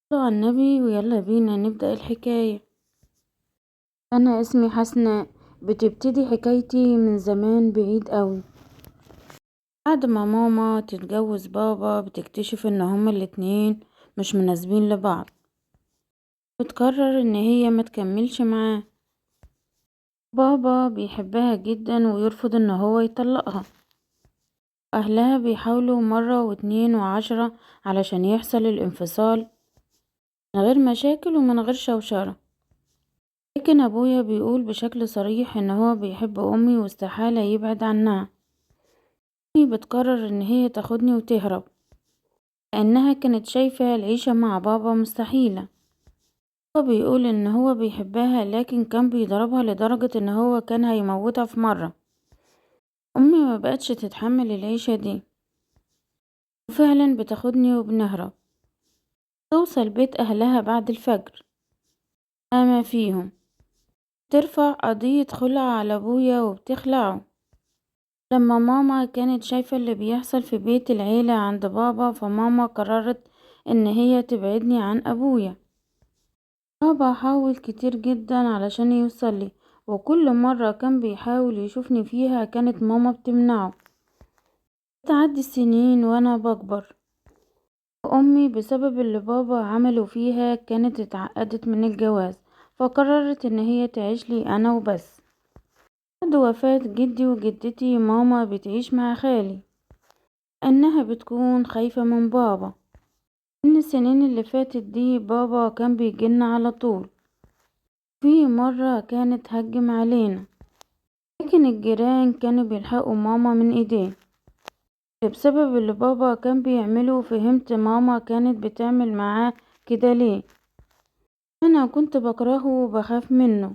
صلوا على النبي ويلا بينا نبدأ الحكاية. أنا اسمي حسناء، بتبتدي حكايتي من زمان بعيد قوي. بعد ما ماما تتجوز بابا بتكتشف ان هما الاتنين مش مناسبين لبعض. بتقرر ان هي ما تكملش معاه. بابا بيحبها جدا ويرفض ان هو يطلقها. أهلها بيحاولوا مرة واتنين وعشرة علشان يحصل الانفصال من غير مشاكل ومن غير شوشرة. لكن ابويا بيقول بشكل صريح ان هو بيحب امي واستحالة يبعد عنها. امي بتقرر ان هي تاخدني وتهرب لانها كانت شايفة العيشة مع بابا مستحيلة. هو بيقول ان هو بيحبها لكن كان بيضربها لدرجة ان هو كان هيموتها في مرة. امي ما بقتش تتحمل العيشة دي وفعلا بتاخدني وبنهرب. توصل بيت اهلها بعد الفجر اما فيهم ترفع قضية خلع على ابويا وبتخلعه. لما ماما كانت شايفة اللي بيحصل في بيت العيلة عند بابا فماما قررت ان هي تبعدني عن ابويا. بابا حاول كتير جدا علشان يوصلي وكل مرة كان بيحاول يشوفني فيها كانت ماما بتمنعه. تعدي السنين وانا بكبر وامي بسبب اللي بابا عمله فيها كانت اتعقدت من الجواز فقررت ان هي تعيش لي انا وبس. بعد وفاة جدي وجدتي ماما بتعيش مع خالي انها بتكون خايفة من بابا. ان السنين اللي فاتت دي بابا كان بيجيلنا على طول. في مرة كانت هجم علينا لكن الجيران كانوا بيلحقوا ماما من ايديه. بسبب اللي بابا كان بيعمله فهمت ماما كانت بتعمل معاه كده ليه. انا كنت بكرهه وبخاف منه.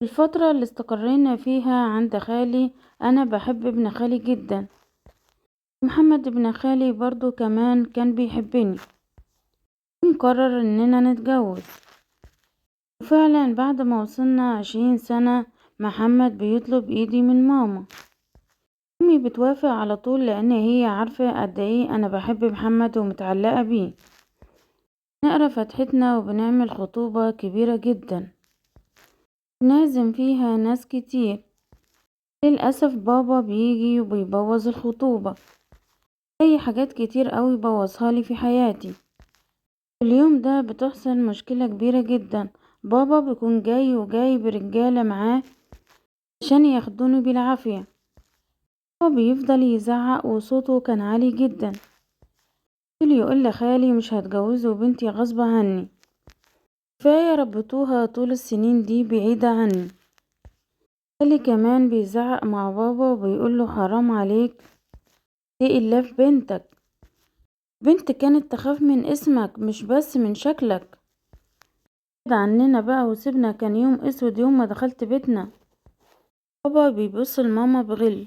الفترة اللي استقرينا فيها عند خالي انا بحب ابن خالي جدا. محمد ابن خالي برضو كمان كان بيحبني. نقرر اننا نتجوز وفعلا بعد ما وصلنا 20 سنة محمد بيطلب ايدي من ماما. امي بتوافق على طول لان هي عارفة قد ايه انا بحب محمد ومتعلقة بيه. نقرا فتحتنا وبنعمل خطوبة كبيرة جدا نازم فيها ناس كتير. للأسف بابا بيجي وبيبوظ الخطوبة. اي حاجات كتير قوي بوظها لي في حياتي. اليوم ده بتحصل مشكلة كبيرة جدا. بابا بيكون جاي وجايب رجالة معاه عشان ياخدوني بالعافية. هو بيفضل يزعق وصوته كان عالي جدا. فضل يقول لخالي مش هتجوزه بنتي غصب عني. كفاية ربطوها طول السنين دي بعيدة عني. خالي كمان بيزعق مع بابا وبيقوله حرام عليك اتقي الله في بنتك. بنت كانت تخاف من اسمك مش بس من شكلك. بعد عننا بقى وسيبنا كان يوم اسود يوم ما دخلت بيتنا. بابا بيبص لماما بغل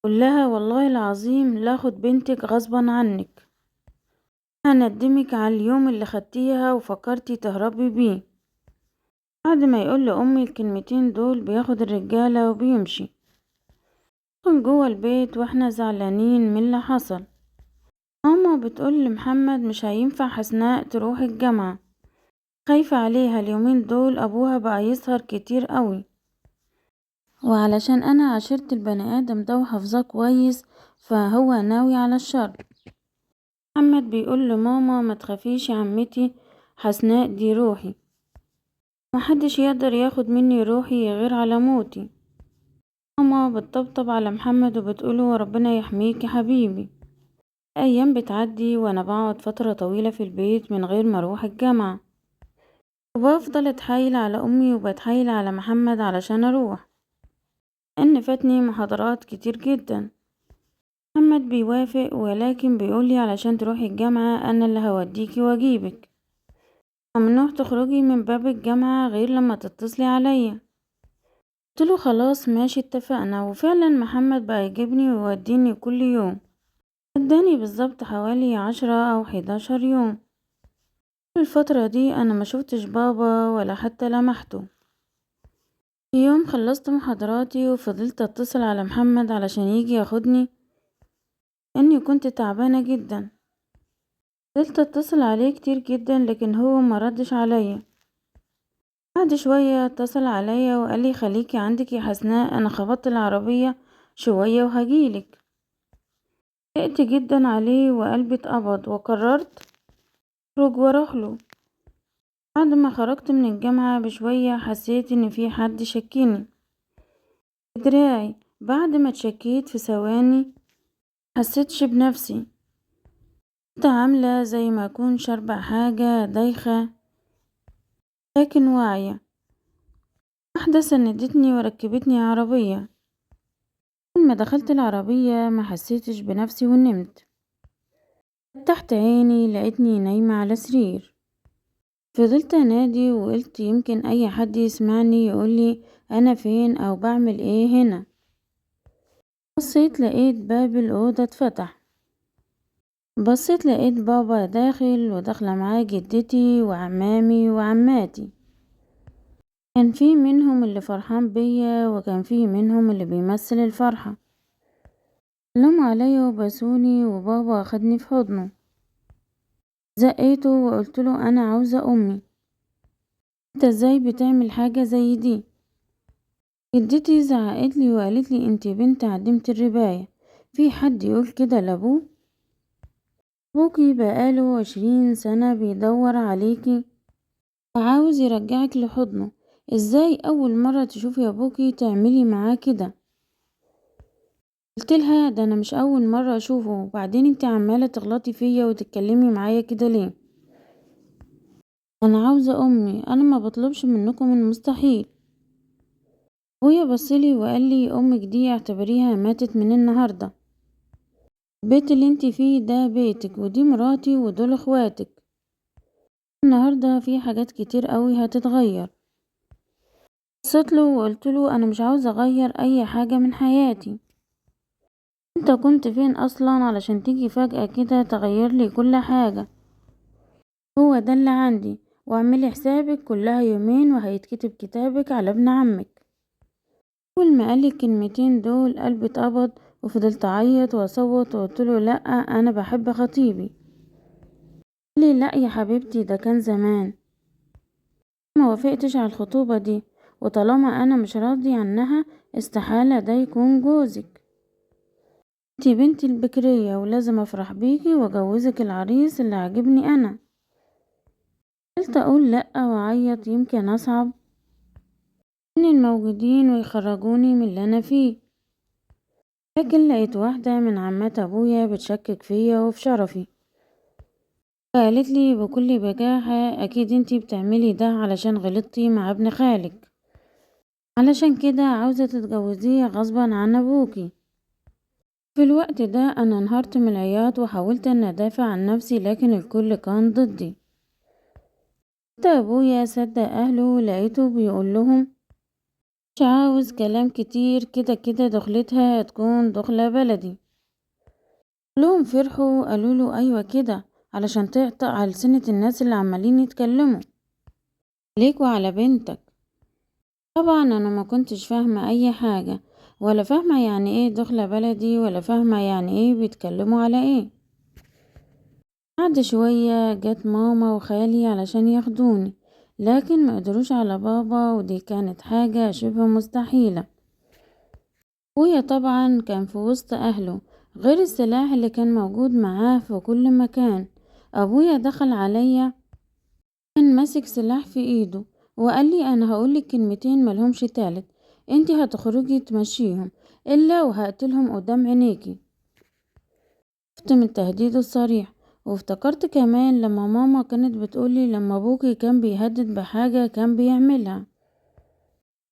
قول لها والله العظيم لا خد بنتك غصبا عنك. هندمك على اليوم اللي خدتيها وفكرتي تهربي بيه. بعد ما يقول لأمي الكلمتين دول بياخد الرجالة وبيمشي. ندخل جوه البيت واحنا زعلانين من اللي حصل. ماما بتقول لمحمد مش هينفع حسناء تروح الجامعة. خايفة عليها اليومين دول ابوها بقى يسهر كتير قوي. وعلشان انا عشرت البني ادم ده وحافظاه كويس فهو ناوي على الشر. محمد بيقول لماما ما تخافيش يا عمتي حسناء دي روحي. محدش يقدر ياخد مني روحي غير على موتي. ماما بتطبطب على محمد وبتقوله ربنا يحميك يا حبيبي. ايام بتعدي وانا بقعد فترة طويلة في البيت من غير ما اروح الجامعة. وبفضل اتحايل على امي وبتحايل على محمد علشان اروح ان فاتني محاضرات كتير جدا. محمد بيوافق ولكن بيقولي علشان تروحي الجامعة انا اللي هوديكي واجيبك. ممنوع تخرجي من باب الجامعة غير لما تتصلي عليا. قلتله خلاص ماشي اتفقنا وفعلا محمد بقى يجيبني ويوديني كل يوم. اداني بالظبط حوالي 10 أو 11 يوم. الفترة دي انا ما شفتش بابا ولا حتى لمحته. في يوم خلصت محاضراتي وفضلت اتصل على محمد علشان يجي ياخدني اني كنت تعبانة جدا. فضلت اتصل عليه كتير جدا لكن هو مردش عليا. بعد شوية اتصل عليا وقال لي خليكي عندك يا حسناء، انا خبطت العربية شوية وهجيلك. قلقت جدا عليه وقلبي اتقبض وقررت اخرج واروح له. بعد ما خرجت من الجامعة بشوية حسيت ان في حد شكني في دراعي. بعد ما اتشكيت في ثواني حسيتش بنفسي، كنت عاملة زي ما اكون شاربة حاجة دايخة لكن واعية. واحدة سندتني وركبتني عربية. لما دخلت العربية ما حسيتش بنفسي ونمت. فتحت عيني لقيتني نايمة على سرير. فضلت انادي وقلت يمكن اي حد يسمعني يقولي انا فين او بعمل ايه هنا. بصيت لقيت باب الأوضة اتفتح. بصيت لقيت بابا داخل وداخلة معاه جدتي وعمامي وعماتي. كان في منهم اللي فرحان بيا وكان في منهم اللي بيمثل الفرحة. سلموا عليا وباسوني وبابا اخدني في حضنه. زقيته وقلتله انا عاوزة امي، انت ازاي بتعمل حاجة زي دي؟ جدتي زعقتلي وقالتلي انت بنت عديمة الرباية، في حد يقول كده لابوه؟ ابوكي بقاله 20 سنة بيدور عليكي وعاوز يرجعك لحضنه، ازاي اول مرة تشوفي ابوكي تعملي معاه كده؟ قلتلها ده انا مش اول مرة اشوفه، وبعدين انت عمالة تغلطي فيا وتتكلمي معايا كده ليه؟ انا عاوزة امي، انا ما بطلبش منكم المستحيل. ابويا بصلي وقالي امك دي اعتبريها ماتت من النهاردة. البيت اللي انت فيه ده بيتك ودي مراتي ودول اخواتك. النهاردة في حاجات كتير قوي هتتغير. بصيتله وقلتله انا مش عاوزة اغير اي حاجة من حياتي. انت كنت فين اصلا علشان تيجي فجأة كده تغير لي كل حاجة؟ هو ده اللي عندي، واعملي حسابك كلها يومين وهيتكتب كتابك على ابن عمك. اول ما قال لي الكلمتين دول قلبي اتقبض وفضلت اعيط واصوت وقلتله لا انا بحب خطيبي. قال لي لا يا حبيبتي ده كان زمان، ما وافقتش على الخطوبة دي، وطالما انا مش راضي عنها استحالة ده يكون جوزك. انتي بنتي البكرية ولازم افرح بيكي واجوزك العريس اللي عاجبني انا. قلت اقول لا واعيط يمكن اصعب من الموجودين ويخرجوني من اللي انا فيه، لكن لقيت واحدة من عمات ابويا بتشكك فيا وفي شرفي. قالت لي بكل بجاحة اكيد انتي بتعملي ده علشان غلطتي مع ابن خالك، علشان كده عاوزة تتجوزيه غصبا عن ابوكي. في الوقت ده انا انهارت من العياط وحاولت ان ادافع عن نفسي لكن الكل كان ضدي. حتى ابويا صدق اهله لقيته بيقول لهم مش عاوز كلام كتير، كده كده دخلتها هتكون دخلة بلدي. كلهم فرحوا قالوا له ايوه كده علشان تقطع على سنة الناس اللي عمالين يتكلموا عليك وعلى بنتك. طبعا انا ما كنتش فاهمة اي حاجة، ولا فاهمة يعني ايه دخلة بلدي، ولا فاهمة يعني ايه بيتكلموا على ايه. بعد شوية جت ماما وخالي علشان ياخدوني، لكن ما قدروش على بابا ودي كانت حاجة شبه مستحيلة. ابويا طبعا كان في وسط اهله، غير السلاح اللي كان موجود معاه في كل مكان. ابويا دخل عليا كان ماسك سلاح في ايده وقال لي انا هقولك كلمتين ملهمش تالت، انتي هتخرجي تمشيهم الا وهقتلهم قدام عينيكي. خفت من تهديده الصريح، وافتكرت كمان لما ماما كانت بتقولي لما ابوكي كان بيهدد بحاجة كان بيعملها.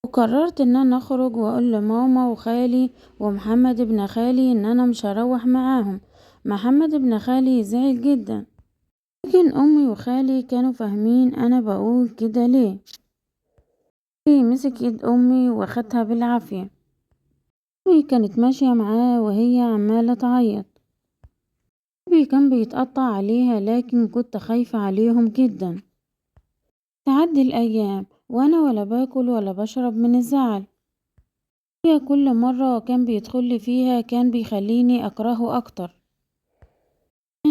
وقررت ان انا اخرج واقول لماما وخالي ومحمد ابن خالي ان انا مش هروح معاهم. محمد ابن خالي زعل جدا، لكن امي وخالي كانوا فاهمين انا بقول كده ليه. مسك ايد امي واخدها بالعافية. امي كانت ماشية معاه وهي عمالة تعيط. قلبي كان بيتقطع عليها لكن كنت خايفة عليهم جدا. تعدي الايام وانا ولا باكل ولا بشرب من الزعل. هي كل مرة كان بيدخل فيها كان بيخليني اكرهه اكتر.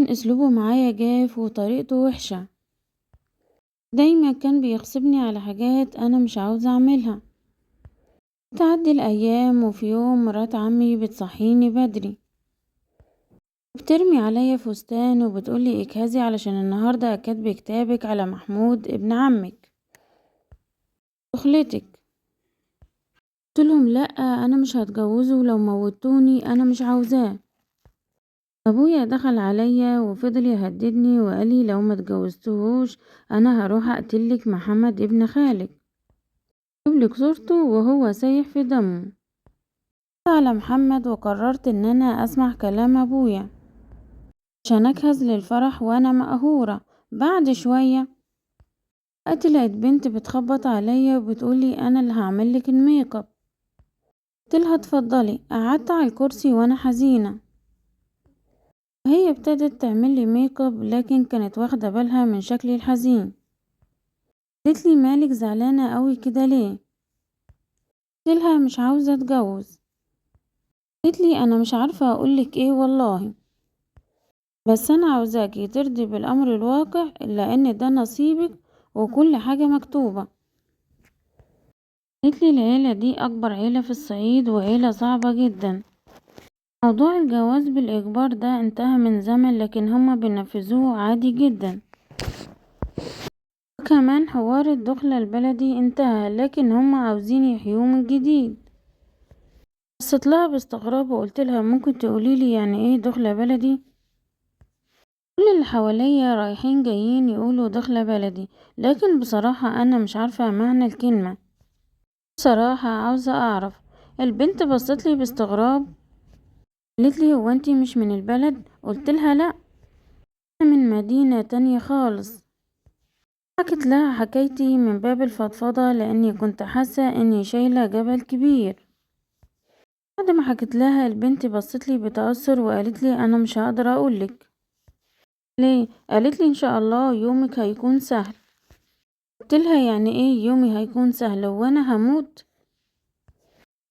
كان اسلوبه معايا جاف وطريقته وحشة، دايما كان بيغصبني على حاجات انا مش عاوزة اعملها. تعدي الايام وفي يوم مرات عمي بتصحيني بدري وبترمي عليا فستان وبتقولي اجهزي علشان النهاردة كاتبة كتابك على محمود ابن عمك دخلتك. قلتلهم لا، انا مش هتجوزه، لو موتوني انا مش عاوزاه. ابويا دخل عليا وفضل يهددني وقالي لو ما اتجوزتهوش انا هروح اقتلك محمد ابن خالك، جيبلك صورته وهو سايح في دمه. على محمد وقررت ان انا اسمع كلام ابويا عشان اجهز للفرح وانا مقهورة. بعد شوية لقيت بنت بتخبط عليا وبتقولي انا اللي هعملك الميك اب. قلتلها اتفضلي. قعدت على الكرسي وانا حزينة، وهي ابتدت تعملي ميك اب لكن كانت واخدة بالها من شكلي الحزين. قالتلي مالك زعلانة قوي كده ليه؟ قلتلها مش عاوزة اتجوز. قالتلي انا مش عارفة اقولك ايه والله، بس انا عاوزاكي ترضي بالامر الواقع لان ده نصيبك وكل حاجة مكتوبة. قالتلي العيلة دي اكبر عيلة في الصعيد وعيلة صعبة جدا. موضوع الجواز بالاجبار ده انتهى من زمن لكن هما بينفذوه عادي جدا. وكمان حوار الدخلة البلدي انتهى لكن هما عاوزين يحيوه من جديد. بصيت لها باستغراب وقلتلها ممكن تقوليلي يعني ايه دخلة بلدي؟ كل اللي حواليا رايحين جايين يقولوا دخلة بلدي، لكن بصراحة انا مش عارفة معنى الكلمة. بصراحة عاوزة اعرف. البنت بصتلي باستغراب، قالتلي هو انتي مش من البلد؟ قلتلها لا، انا من مدينة تانية خالص. حكت لها حكايتي من باب الفضفضة لاني كنت حاسة اني شايلة جبل كبير. بعد ما حكت لها البنت بصتلي بتأثر وقالتلي انا مش هقدر اقولك. ليه؟ قالتلي ان شاء الله يومك هيكون سهل. قلتلها يعني ايه يومي هيكون سهل وانا هموت؟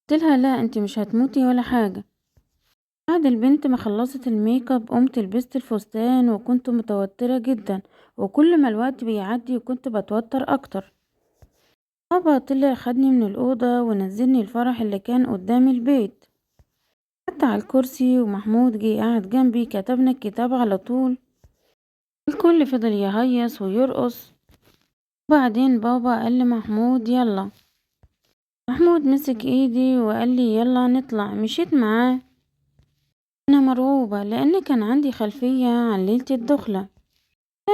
قلتلها لا انتي مش هتموتي ولا حاجة. بعد البنت ما خلصت الميك اب قمت لبست الفستان وكنت متوترة جدا، وكل ما الوقت بيعدي كنت بتوتر اكتر. بابا طلع خدني من الأوضة ونزلني الفرح اللي كان قدام البيت. قعدت على الكرسي ومحمود جه قاعد جنبي، كتبنا الكتاب على طول. الكل فضل يهيص ويرقص. وبعدين بابا قال لمحمود يلا. محمود مسك ايدي وقال لي يلا نطلع. مشيت معاه. انا مرعوبة لان كان عندي خلفية عن ليلة الدخلة،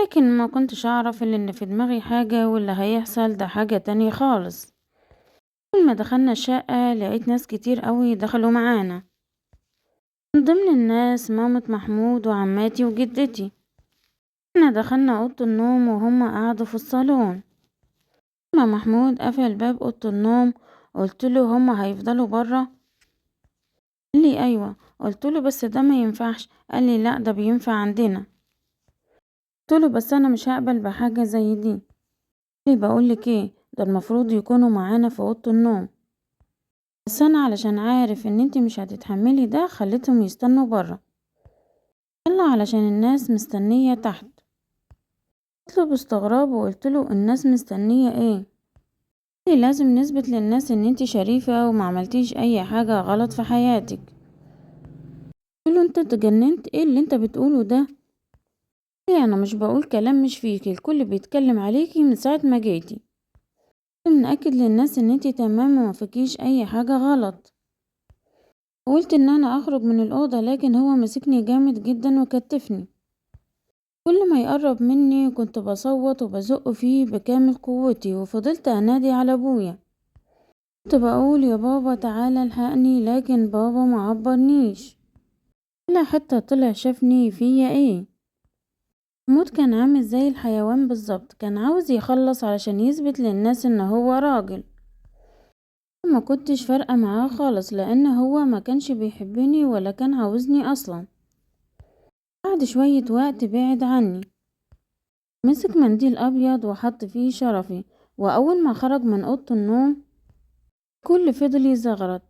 لكن ما كنتش اعرف ان في دماغي حاجة واللي هيحصل ده حاجة تانية خالص. اول ما دخلنا الشقة لقيت ناس كتير قوي دخلوا معانا، من ضمن الناس مامة محمود وعماتي وجدتي. احنا دخلنا اوضة النوم وهم قعدوا في الصالون. لما محمود قفل باب اوضة النوم قلتله هم هيفضلوا برا؟ قال لي ايوه. قلتله بس ده ما ينفعش. قال لي لا ده بينفع عندنا. قلتله بس انا مش هقبل بحاجة زي دي. قال لي بقولك ايه، ده المفروض يكونوا معانا في اوضة النوم، بس انا علشان عارف ان انتي مش هتتحملي ده خليتهم يستنوا برا. يلا علشان الناس مستنية تحت. قلت له باستغراب وقلتله الناس مستنية ايه؟ قال لي لازم نثبت للناس ان انتي شريفة وما عملتيش اي حاجة غلط في حياتك. قلت له انت اتجننت؟ ايه اللي انت بتقوله ده؟ قال لي انا مش بقول كلام مش فيكي، الكل بيتكلم عليكي من ساعة ما جيتي. لازم نأكد للناس ان انتي تمام وما فيكيش اي حاجة غلط. حاولت ان انا اخرج من الأوضة لكن هو مسكني جامد جدا وكتفني. كل ما يقرب مني كنت بصوت وبزق فيه بكامل قوتي وفضلت انادي على ابويا. كنت بقول يا بابا تعالى الحقني لكن بابا ما عبرنيش ولا حتى طلع شافني فيا ايه. محمود كان عامل زي الحيوان بالظبط، كان عاوز يخلص علشان يثبت للناس ان هو راجل. ما كنتش فارقة معاه خالص لان هو ما كانش بيحبني ولا كان عاوزني اصلا. بعد شوية وقت بعد عني، مسك منديل ابيض وحط فيه شرفي، واول ما خرج من اوضة النوم كل فضل يزغرط.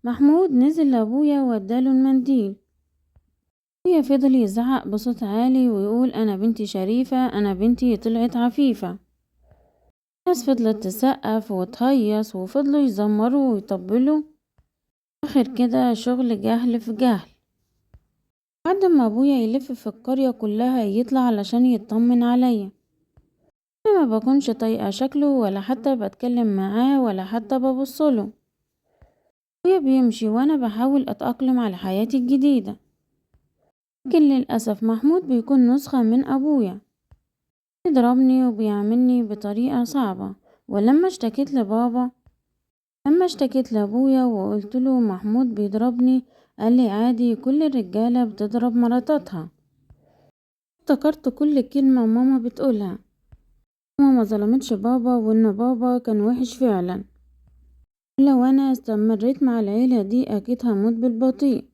محمود نزل لابويا واداله المنديل. هي فضل يزعق بصوت عالي ويقول أنا بنتي شريفة، أنا بنتي طلعت عفيفة. الناس فضلت تسقف وتهيص وفضلوا يزمروا ويطبلوا. آخر كده شغل جهل في جهل. بعد ما أبويا يلف في القرية كلها يطلع علشان يطمن عليا، أنا ما بكونش طايقة شكله ولا حتى بتكلم معاه ولا حتى ببصله. أبويا بيمشي وأنا بحاول أتأقلم على حياتي الجديدة، لكن للأسف محمود بيكون نسخة من أبويا، بيضربني وبيعاملني بطريقة صعبة. ولما اشتكيت لبابا، لما اشتكيت لأبويا وقلت له محمود بيضربني، قال لي عادي، كل الرجالة بتضرب مراتاتها. افتكرت كل كلمة ماما بتقولها. ماما ما ظلمتش بابا وان بابا كان وحش فعلا. لو انا استمريت مع العيلة دي اكيد هموت بالبطيء.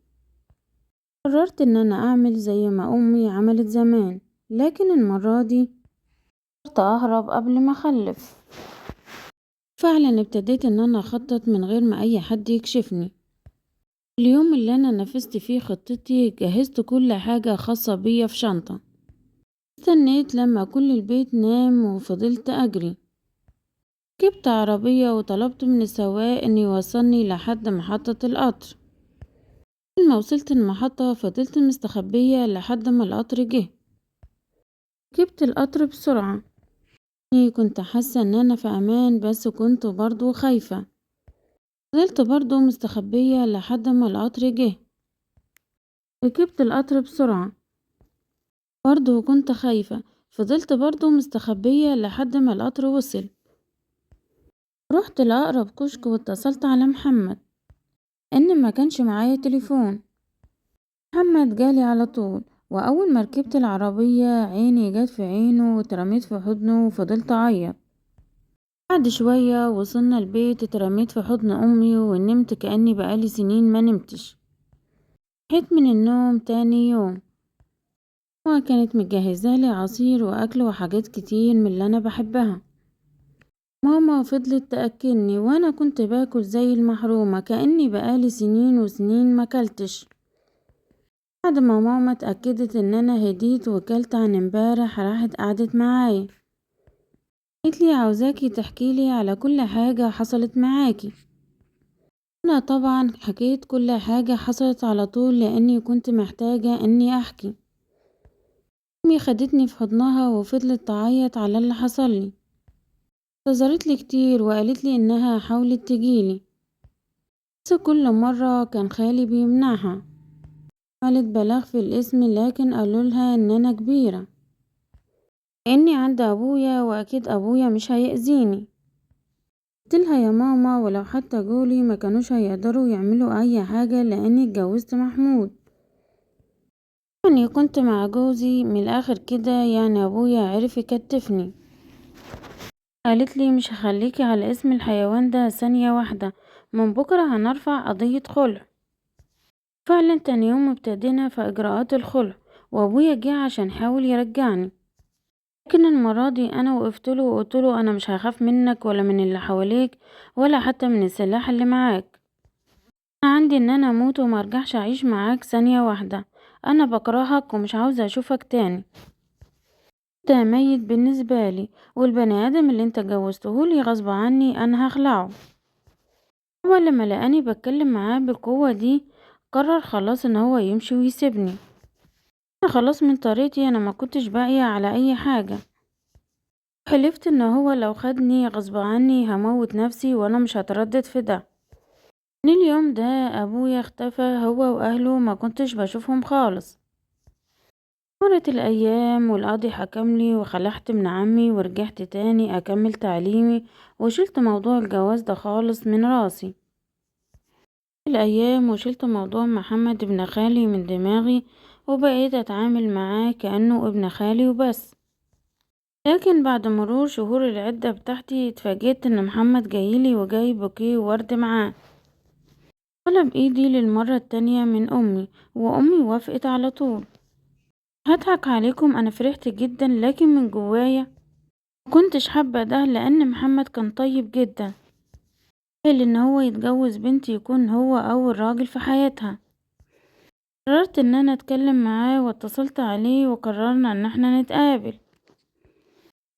قررت ان انا اعمل زي ما امي عملت زمان، لكن المرة دي قررت اهرب قبل ما اخلف. فعلا ابتديت ان انا اخطط من غير ما اي حد يكشفني. اليوم اللي انا نفذت فيه خطتي جهزت كل حاجة خاصة بيا في شنطة. استنيت لما كل البيت نام وفضلت اجري. ركبت عربية وطلبت من السواق ان يوصلني لحد محطة القطر. لما وصلت المحطة فضلت مستخبية لحد ما القطر جه. ركبت القطر بسرعة. كنت حاسة ان انا في امان، بس كنت برضو خايفة. فضلت برضو مستخبية لحد ما القطر جه. ركبت القطر بسرعة برضو كنت خايفة. فضلت برضو مستخبية لحد ما القطر وصل. رحت لأقرب كشك واتصلت على محمد، ان ما كانش معايا تليفون. محمد جالي على طول، واول ما ركبت العربية عيني جت في عينه واترميت في حضنه وفضلت اعيط. بعد شوية وصلنا البيت، اترميت في حضن امي ونمت كأني بقالي سنين ما نمتش. صحيت من النوم تاني يوم، ماما كانت مجهزالي عصير واكل وحاجات كتير من اللي انا بحبها. ماما فضلت تأكلني وانا كنت باكل زي المحرومة كأني بقالي سنين وسنين ما كلتش. بعد ما ماما اتأكدت ان انا هديت وكلت عن امبارح، راحت قعدت معايا قالت لي عاوزاكي تحكيلي على كل حاجة حصلت معاكي. انا طبعا حكيت كل حاجة حصلت على طول لاني كنت محتاجة اني احكي. امي خدتني في حضنها وفضلت تعيط على اللي حصل لي. اعتذرت لي كتير وقالت لي انها حاولت تجيلي، بس كل مرة كان خالي بيمنعها. عملت بلاغ في الاسم لكن قالولها ان انا كبيرة، اني عند ابويا واكيد ابويا مش هيأذيني. قلتلها يا ماما ولو حتى جولي ما كانوش هيقدروا يعملوا اي حاجة لاني اتجوزت محمود، يعني كنت مع جوزي من الاخر كده، يعني ابويا عرف يكتفني. قالت لي مش هخليكي على اسم الحيوان ده ثانية واحدة، من بكرة هنرفع قضية خلع. فعلا تاني يوم ابتدينا في اجراءات الخلع، وابويا جه عشان حاول يرجعني، لكن المرة دي انا وقفتله وقلتله انا مش هخاف منك ولا من اللي حواليك ولا حتى من السلاح اللي معاك. انا عندي ان انا اموت وما ارجعش اعيش معاك ثانية واحدة. انا بكرهك ومش عاوزة اشوفك تاني. انت ميت بالنسبة لي، والبني ادم اللي انت جوزتهولي غصب عني انا هخلعه. اول لما لقاني بتكلم معاه بالقوة دي قرر خلاص ان هو يمشي ويسيبني. انا خلاص من طريقتي، انا ما كنتش باقية على اي حاجة. حلفت ان هو لو خدني غصب عني هموت نفسي وانا مش هتردد في ده. من اليوم ده ابويا اختفى هو واهله، ما كنتش بشوفهم خالص. مرت الايام والقاضي حكملي وخلعت من عمي ورجعت تاني اكمل تعليمي، وشلت موضوع الجواز ده خالص من راسي. الايام وشلت موضوع محمد ابن خالي من دماغي، وبقيت اتعامل معاه كأنه ابن خالي وبس. لكن بعد مرور شهور العدة بتاعتي اتفاجئت ان محمد جايلي وجاي بوكيه ورد معاه. طلب ايدي للمرة التانية من امي، وامي وافقت على طول. هضحك عليكم، انا فرحت جدا لكن من جوايا مكنتش حابة ده، لان محمد كان طيب جدا، قال ان هو يتجوز بنتي يكون هو اول راجل في حياتها. قررت ان انا اتكلم معاه واتصلت عليه وقررنا ان احنا نتقابل.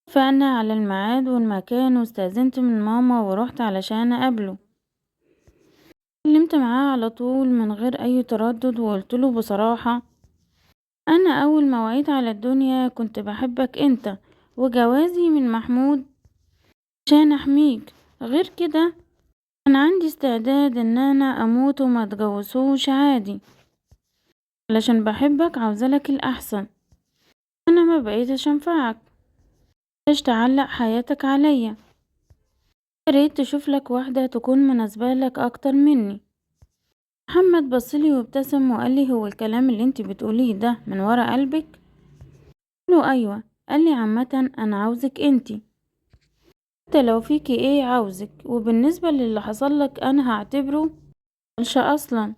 اتفقنا على الميعاد والمكان واستأذنت من ماما ورحت علشان اقابله. اتكلمت معاه على طول من غير اي تردد وقلتله بصراحة: انا اول ما وعيت على الدنيا كنت بحبك انت، وجوازي من محمود عشان احميك. غير كده كان عندي استعداد ان انا اموت وما اتجوزهوش عادي، علشان بحبك عاوزالك الاحسن. انا ما بقيتش انفعك، مش تعلق حياتك عليا. يا ريت تشوف لك واحدة تكون مناسبة لك اكتر مني. محمد بصلي وابتسم وقال لي: هو الكلام اللي انت بتقوليه ده من ورا قلبك؟ قلت له: ايوه. قال لي: عامة انا عاوزك انتي، حتى لو فيكي ايه عاوزك، وبالنسبة للي حصل لك انا هعتبره مش اصلا.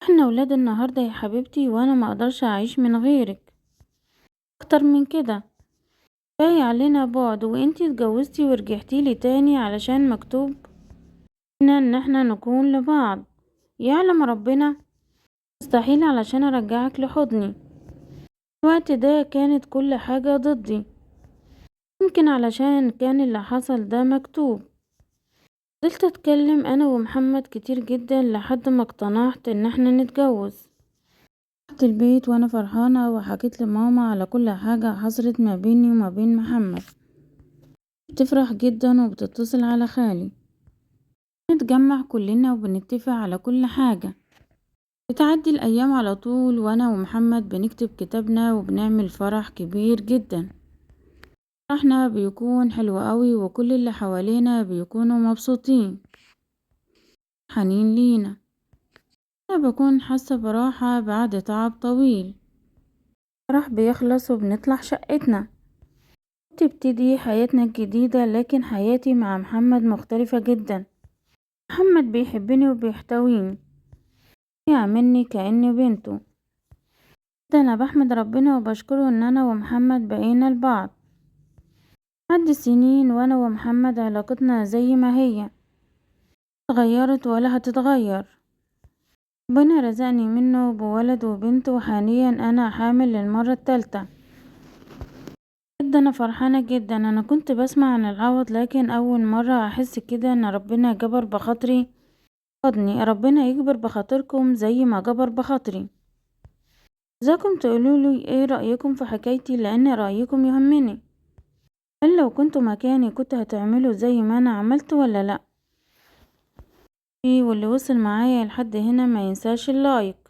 احنا ولاد النهاردة يا حبيبتي، وانا ما اقدرش اعيش من غيرك. اكتر من كده كفاية علينا بعد، وانتي اتجوزتي ورجعتي لي تاني علشان مكتوب لنا ان احنا نكون لبعض. يعلم ربنا مستحيل علشان ارجعك لحضني. الوقت ده كانت كل حاجة ضدي، يمكن علشان كان اللي حصل ده مكتوب. فضلت اتكلم انا ومحمد كتير جدا لحد ما اقتنعت ان احنا نتجوز. رحت البيت وانا فرحانة وحكيت لماما على كل حاجة حصلت ما بيني وما بين محمد. بتفرح جدا وبتتصل على خالي، نتجمع كلنا وبنتفق على كل حاجة. بتعدي الايام على طول وانا ومحمد بنكتب كتابنا وبنعمل فرح كبير جدا. فرحنا بيكون حلو قوي وكل اللي حوالينا بيكونوا مبسوطين حنين لينا. انا بكون حاسة براحة بعد تعب طويل. الفرح بيخلص وبنطلع شقتنا، تبتدي حياتنا الجديدة. لكن حياتي مع محمد مختلفة جدا. محمد بيحبني وبيحتويني، يعملني كأني بنته. ده انا بحمد ربنا وبشكره ان انا ومحمد بقينا لبعض. عدى سنين وانا ومحمد علاقتنا زي ما هي، اتغيرت ولا هتتغير. ربنا رزقني منه بولد وبنت، وحاليا انا حامل للمرة التالتة. بجد انا فرحانة جدا. انا كنت بسمع عن العوض، لكن اول مرة احس كده ان ربنا جبر بخاطري. فضني ربنا يجبر بخاطركم زي ما جبر بخاطري. ازاكم تقولولي ايه رأيكم في حكايتي، لان رأيكم يهمني. هل لو كنتوا مكاني كنت هتعملوا زي ما انا عملت ولا لا؟ واللي وصل معايا لحد هنا ما ينساش اللايك.